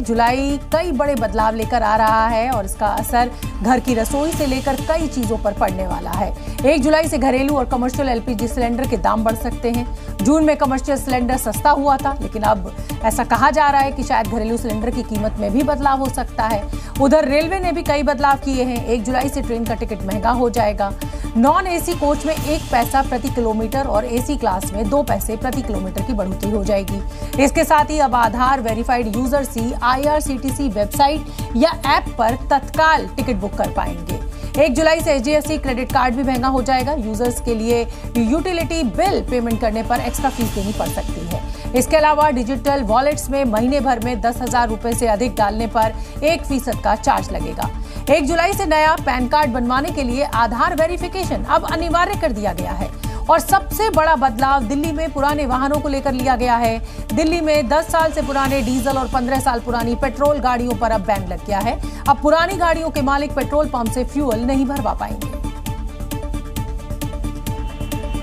जुलाई कई बड़े बदलाव लेकर आ रहा है और इसका असर घर की रसोई से लेकर कई चीजों पर पड़ने वाला है। 1 जुलाई से घरेलू और कमर्शियल एलपीजी सिलेंडर के दाम बढ़ सकते हैं। जून में कमर्शियल सिलेंडर सस्ता हुआ था, लेकिन अब ऐसा कहा जा रहा है कि शायद घरेलू सिलेंडर की कीमत में भी बदलाव हो सकता है। उधर रेलवे ने भी कई बदलाव किए हैं। 1 जुलाई से ट्रेन का टिकट महंगा हो जाएगा। नॉन एसी कोच में 1 पैसा प्रति किलोमीटर और एसी क्लास में 2 पैसे प्रति किलोमीटर की बढ़ोतरी हो जाएगी। इसके साथ ही अब आधार वेरीफाइड यूजर्स ही IRCTC वेबसाइट या ऐप पर तत्काल टिकट बुक कर पाएंगे। 1 जुलाई से HDFC क्रेडिट कार्ड भी महंगा हो जाएगा। यूजर्स के लिए यूटिलिटी बिल पेमेंट करने पर एक्स्ट्रा फीस देनी पड़ सकती है। इसके अलावा डिजिटल वॉलेट्स में महीने भर में 10,000 रुपए से अधिक डालने पर 1% का चार्ज लगेगा। 1 जुलाई से नया पैन कार्ड बनवाने के लिए आधार वेरिफिकेशन अब अनिवार्य कर दिया गया है। और सबसे बड़ा बदलाव दिल्ली में पुराने वाहनों को लेकर लिया गया है। दिल्ली में 10 साल से पुराने डीजल और 15 साल पुरानी पेट्रोल गाड़ियों पर अब बैन लग गया है। अब पुरानी गाड़ियों के मालिक पेट्रोल पंप से फ्यूल नहीं भरवा पाएंगे।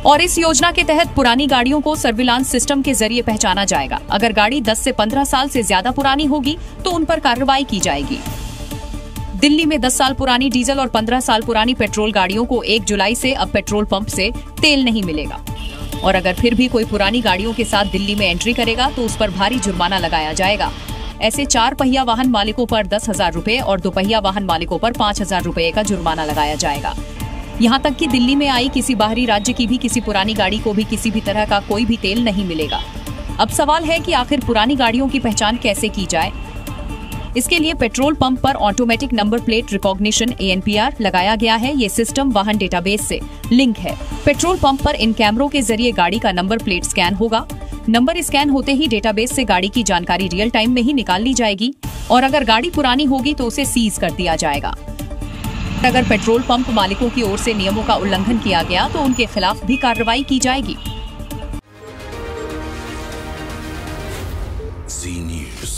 और इस योजना के तहत पुरानी गाड़ियों को सर्विलांस सिस्टम के जरिए पहचाना जाएगा। अगर गाड़ी 10 से 15 साल से ज्यादा पुरानी होगी तो उन पर कार्रवाई की जाएगी। दिल्ली में 10 साल पुरानी डीजल और 15 साल पुरानी पेट्रोल गाड़ियों को 1 जुलाई से अब पेट्रोल पंप से तेल नहीं मिलेगा। और अगर फिर भी कोई पुरानी गाड़ियों के साथ दिल्ली में एंट्री करेगा तो उस पर भारी जुर्माना लगाया जाएगा। ऐसे 4 पहिया वाहन मालिकों पर 10,000 रुपए और 2 पहिया वाहन मालिकों पर 5,000 रुपए का जुर्माना लगाया जाएगा। यहाँ तक कि दिल्ली में आई किसी बाहरी राज्य की भी किसी पुरानी गाड़ी को भी किसी भी तरह का कोई भी तेल नहीं मिलेगा। अब सवाल है कि आखिर पुरानी गाड़ियों की पहचान कैसे की जाए। इसके लिए पेट्रोल पंप पर automatic number plate recognition ANPR लगाया गया है। ये सिस्टम वाहन डेटाबेस से लिंक है। पेट्रोल पंप पर इन कैमरों के जरिए गाड़ी का नंबर प्लेट स्कैन होगा। नंबर स्कैन होते ही डेटाबेस से गाड़ी की जानकारी रियल टाइम में ही निकाल ली जाएगी और अगर गाड़ी पुरानी होगी तो उसे सीज कर दिया जाएगा। अगर पेट्रोल पंप मालिकों की ओर से नियमों का उल्लंघन किया गया तो उनके खिलाफ भी कार्रवाई की जाएगी। Zee News।